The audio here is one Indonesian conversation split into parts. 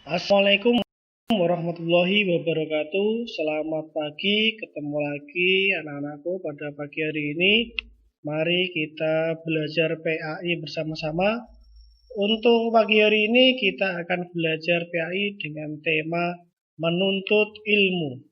Assalamualaikum warahmatullahi wabarakatuh. Selamat pagi, ketemu lagi anak-anakku pada pagi hari ini. Mari kita belajar PAI bersama-sama. Untuk pagi hari ini kita akan belajar PAI dengan tema menuntut ilmu.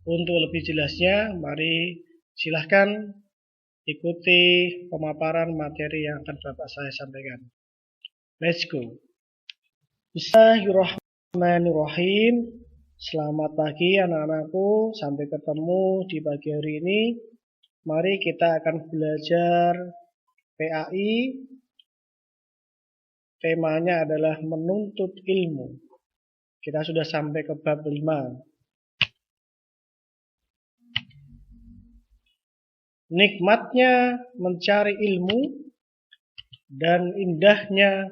Untuk lebih jelasnya, mari silahkan ikuti pemaparan materi yang akan Bapak saya sampaikan. Let's go. Bismillahirrahmanirrahim. Selamat pagi anak-anakku, sampai ketemu di pagi hari ini. Mari kita akan belajar PAI. Temanya adalah menuntut ilmu. Kita sudah sampai ke bab 5. Nikmatnya mencari ilmu dan indahnya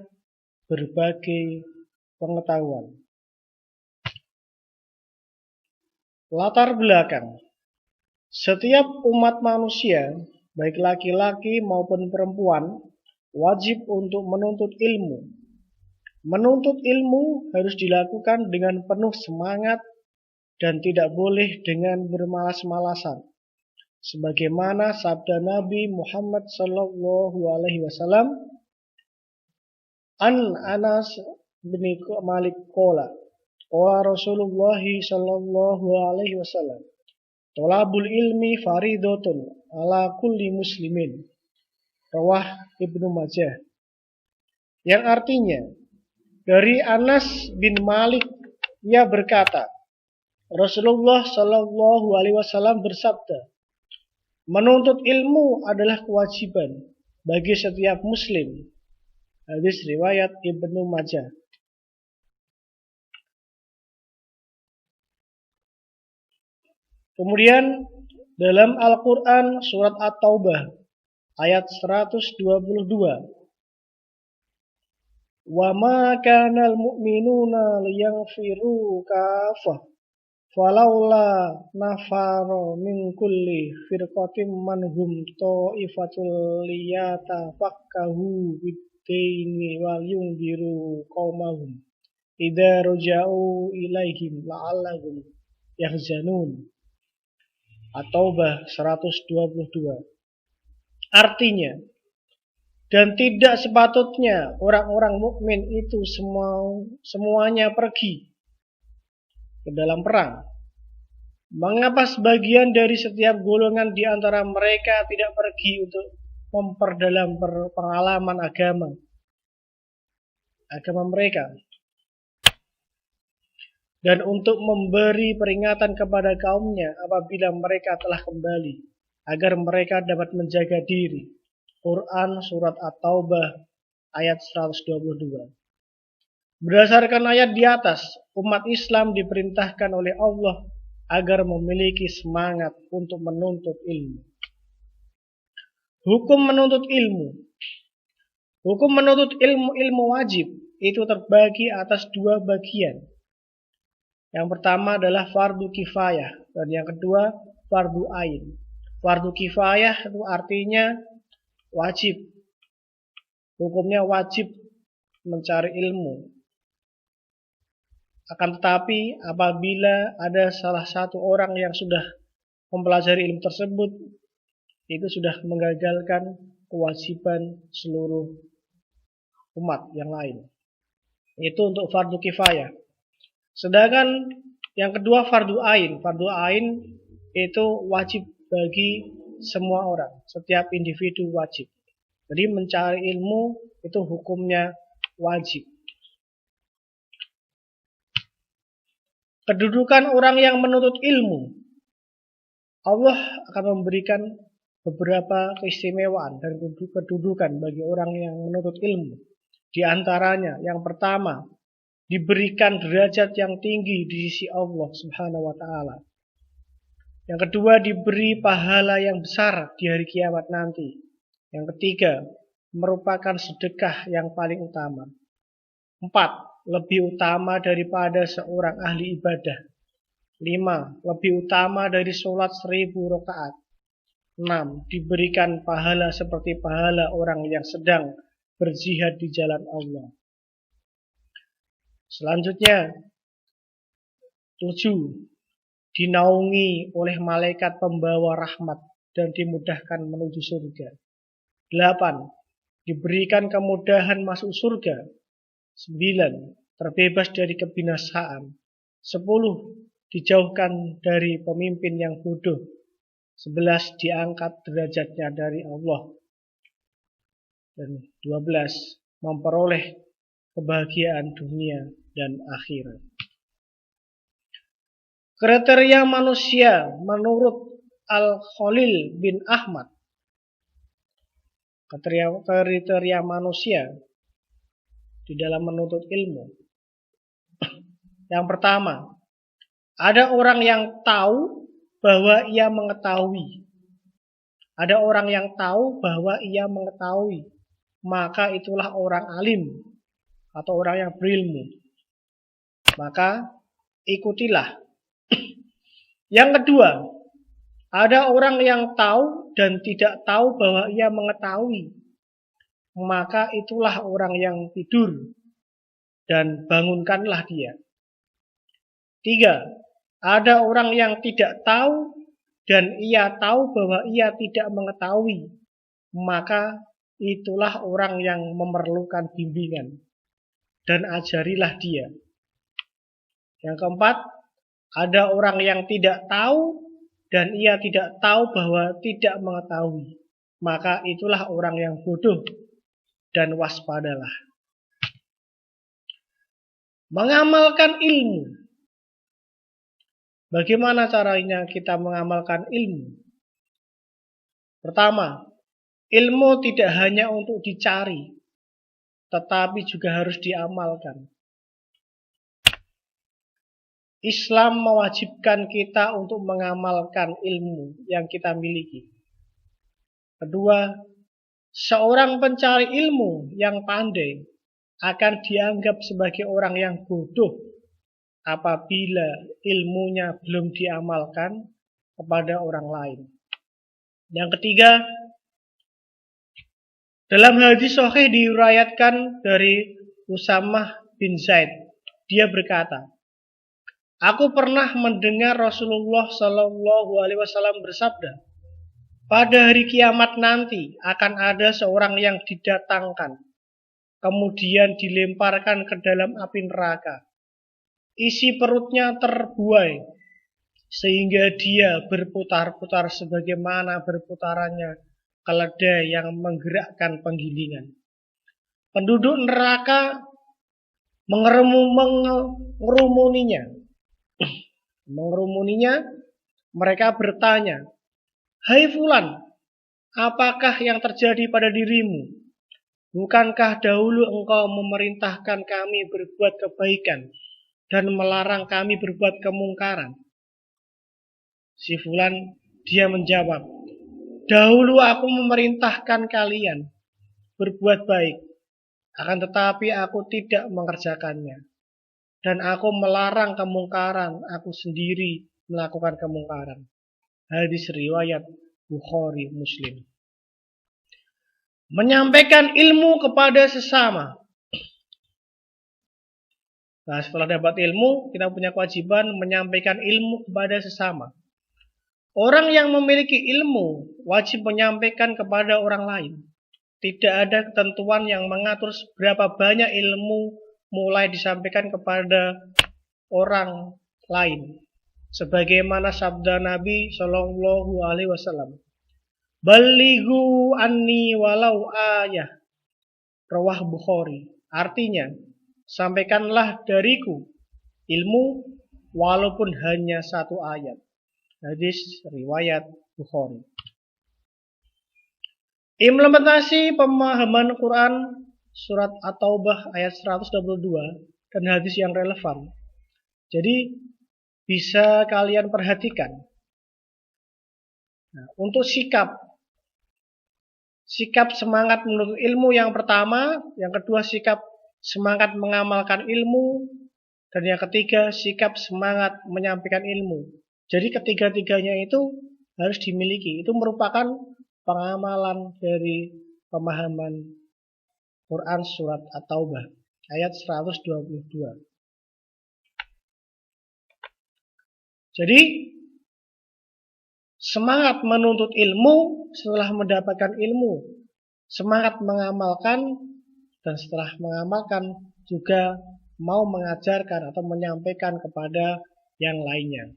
berbagai pengetahuan. Latar belakang. Setiap umat manusia, baik laki-laki maupun perempuan, wajib untuk menuntut ilmu. Menuntut ilmu harus dilakukan dengan penuh semangat dan tidak boleh dengan bermalas-malasan. Sebagaimana sabda Nabi Muhammad SAW, An Anas bin Malik qala Rasulullah sallallahu alaihi wasallam, tolabul ilmi faridatun ala kulli muslimin. Rawah Ibnu Majah. Yang artinya, dari Anas bin Malik, ia berkata, Rasulullah sallallahu alaihi wasallam bersabda, menuntut ilmu adalah kewajiban bagi setiap muslim. Hadis riwayat Ibnu Majah. Kemudian dalam Al-Quran surat At-Taubah ayat 122. Wa ma kana al-mu'minuna liyanfiru kafah falaula nafara min kulli firqatin manhum ta'ifatul liyatafaqahu bid-dini wal yunziru qaumahum idza raja'u ilaihim la'allahum yahzanun. At-Taubah 122. Artinya, dan tidak sepatutnya orang-orang mukmin itu semuanya pergi ke dalam perang. Mengapa sebagian dari setiap golongan di antara mereka tidak pergi untuk memperdalam pengalaman agama mereka, dan untuk memberi peringatan kepada kaumnya apabila mereka telah kembali, agar mereka dapat menjaga diri. Quran surat At-Taubah ayat 122. Berdasarkan ayat di atas, umat Islam diperintahkan oleh Allah agar memiliki semangat untuk menuntut ilmu. Hukum menuntut ilmu. Hukum menuntut ilmu wajib itu terbagi atas dua bagian. Yang pertama adalah fardu kifayah dan yang kedua fardu ain. Fardu kifayah itu artinya wajib. Hukumnya wajib mencari ilmu. Akan tetapi apabila ada salah satu orang yang sudah mempelajari ilmu tersebut, itu sudah menggagalkan kewajiban seluruh umat yang lain. Itu untuk fardu kifayah. Sedangkan yang kedua fardu ain. Fardu ain itu wajib bagi semua orang. Setiap individu wajib. Jadi mencari ilmu itu hukumnya wajib. Kedudukan orang yang menuntut ilmu. Allah akan memberikan beberapa keistimewaan dan kedudukan bagi orang yang menuntut ilmu. Di antaranya yang pertama, diberikan derajat yang tinggi di sisi Allah Subhanahu wa taala. Yang kedua, diberi pahala yang besar di hari kiamat nanti. Yang ketiga, merupakan sedekah yang paling utama. 4, lebih utama daripada seorang ahli ibadah. 5, lebih utama dari sholat 1000 rakaat. 6, diberikan pahala seperti pahala orang yang sedang berjihad di jalan Allah. Selanjutnya, 7. Dinaungi oleh malaikat pembawa rahmat dan dimudahkan menuju surga. 8. Diberikan kemudahan masuk surga. 9. Terbebas dari kebinasaan. 10. Dijauhkan dari pemimpin yang bodoh. 11. Diangkat derajatnya dari Allah. Dan 12. Memperoleh kebahagiaan dunia dan akhirat. Kriteria manusia menurut Al-Khalil bin Ahmad. Kriteria manusia di dalam menuntut ilmu. Yang pertama, ada orang yang tahu bahwa ia mengetahui. Ada orang yang tahu bahwa ia mengetahui. Maka itulah orang alim atau orang yang berilmu. Maka ikutilah. Yang kedua, ada orang yang tahu dan tidak tahu bahwa ia mengetahui. Maka itulah orang yang tidur dan bangunkanlah dia. 3. Ada orang yang tidak tahu dan ia tahu bahwa ia tidak mengetahui. Maka itulah orang yang memerlukan bimbingan dan ajarilah dia. Yang keempat, ada orang yang tidak tahu dan ia tidak tahu bahwa tidak mengetahui. Maka itulah orang yang bodoh dan waspadalah. Mengamalkan ilmu. Bagaimana caranya kita mengamalkan ilmu? Pertama, ilmu tidak hanya untuk dicari, tetapi juga harus diamalkan. Islam mewajibkan kita untuk mengamalkan ilmu yang kita miliki. Kedua, seorang pencari ilmu yang pandai akan dianggap sebagai orang yang bodoh apabila ilmunya belum diamalkan kepada orang lain. Yang ketiga, dalam hadis sahih diriwayatkan dari Usamah bin Zaid, dia berkata, aku pernah mendengar Rasulullah Shallallahu Alaihi Wasallam bersabda, pada hari kiamat nanti akan ada seorang yang didatangkan, kemudian dilemparkan ke dalam api neraka. Isi perutnya terbuai, sehingga dia berputar-putar sebagaimana berputarannya keledai yang menggerakkan penggilingan. Penduduk neraka mengerumuninya, mereka bertanya, hai fulan, apakah yang terjadi pada dirimu? Bukankah dahulu engkau memerintahkan kami berbuat kebaikan dan melarang kami berbuat kemungkaran? Si fulan, dia menjawab, dahulu aku memerintahkan kalian berbuat baik, akan tetapi aku tidak mengerjakannya. Dan aku melarang kemungkaran, aku sendiri melakukan kemungkaran. Hadis riwayat Bukhari Muslim. Menyampaikan ilmu kepada sesama. Nah, setelah dapat ilmu, kita punya kewajiban menyampaikan ilmu kepada sesama. Orang yang memiliki ilmu wajib menyampaikan kepada orang lain. Tidak ada ketentuan yang mengatur seberapa banyak ilmu mulai disampaikan kepada orang lain. Sebagaimana sabda Nabi Shallallahu Alaihi Wasallam, balighu anni walau ayah, rawah Bukhari. Artinya, sampaikanlah dariku ilmu walaupun hanya satu ayat. Hadis riwayat Bukhari. Implementasi pemahaman Quran surat At-Taubah ayat 122 dan hadis yang relevan. Jadi bisa kalian perhatikan. Nah, untuk sikap semangat menuntut ilmu yang pertama, yang kedua sikap semangat mengamalkan ilmu, dan yang ketiga sikap semangat menyampaikan ilmu. Jadi ketiga-tiganya itu harus dimiliki. Itu merupakan pengamalan dari pemahaman Quran surat At-Taubah ayat 122. Jadi semangat menuntut ilmu setelah mendapatkan ilmu, semangat mengamalkan, dan setelah mengamalkan juga mau mengajarkan atau menyampaikan kepada yang lainnya.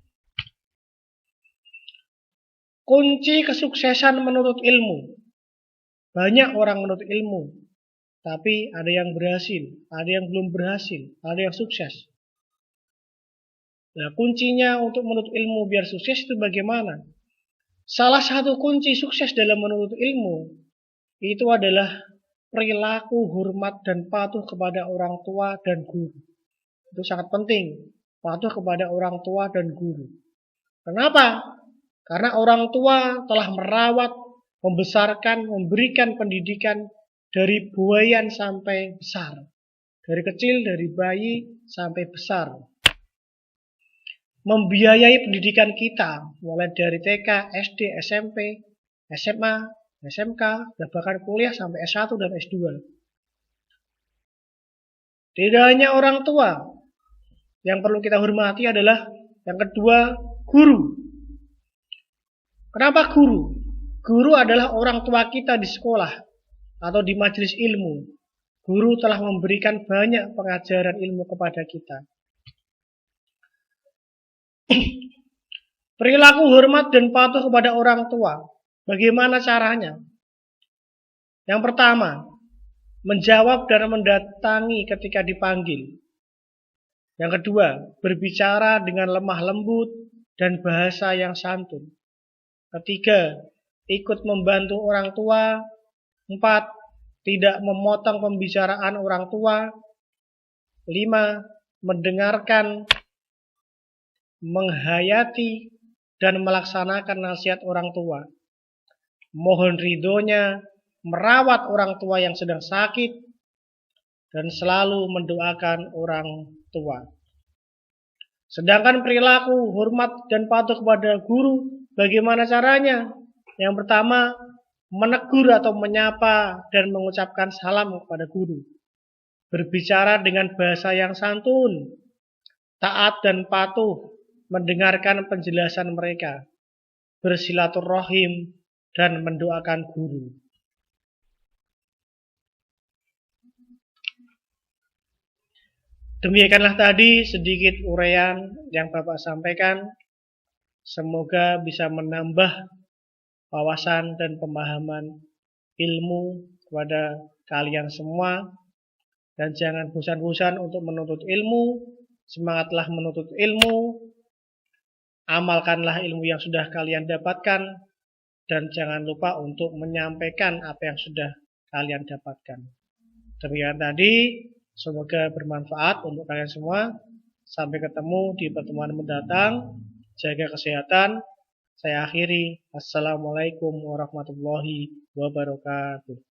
Kunci kesuksesan menuntut ilmu. Banyak orang menuntut ilmu, tapi ada yang berhasil, ada yang belum berhasil, ada yang sukses. Nah, kuncinya untuk menuntut ilmu biar sukses itu bagaimana? Salah satu kunci sukses dalam menuntut ilmu itu adalah perilaku hormat dan patuh kepada orang tua dan guru. Itu sangat penting, patuh kepada orang tua dan guru. Kenapa? Karena orang tua telah merawat, membesarkan, memberikan pendidikan dari buayan sampai besar. Dari kecil, dari bayi sampai besar. Membiayai pendidikan kita, mulai dari TK, SD, SMP, SMA, SMK, dan bahkan kuliah sampai S1 dan S2. Tidak hanya orang tua, yang perlu kita hormati adalah yang kedua, guru. Kenapa guru? Guru adalah orang tua kita di sekolah atau di majelis ilmu. Guru telah memberikan banyak pengajaran ilmu kepada kita. Perilaku hormat dan patuh kepada orang tua. Bagaimana caranya? Yang pertama, menjawab dan mendatangi ketika dipanggil. Yang kedua, berbicara dengan lemah lembut dan bahasa yang santun. Ketiga, ikut membantu orang tua. 4, tidak memotong pembicaraan orang tua. 5, mendengarkan, menghayati, dan melaksanakan nasihat orang tua. Mohon ridhonya, merawat orang tua yang sedang sakit, dan selalu mendoakan orang tua. Sedangkan perilaku hormat dan patuh kepada guru, bagaimana caranya? Yang pertama, menegur atau menyapa dan mengucapkan salam kepada guru. Berbicara dengan bahasa yang santun, taat dan patuh, mendengarkan penjelasan mereka, bersilaturahim, dan mendoakan guru. Demikianlah tadi sedikit uraian yang Bapak sampaikan. Semoga bisa menambah wawasan dan pemahaman ilmu kepada kalian semua. Dan jangan bosan-bosan untuk menuntut ilmu. Semangatlah menuntut ilmu. Amalkanlah ilmu yang sudah kalian dapatkan. Dan jangan lupa untuk menyampaikan apa yang sudah kalian dapatkan. Demikian tadi. Semoga bermanfaat untuk kalian semua. Sampai ketemu di pertemuan mendatang. Jaga kesehatan. Saya akhiri. Assalamualaikum warahmatullahi wabarakatuh.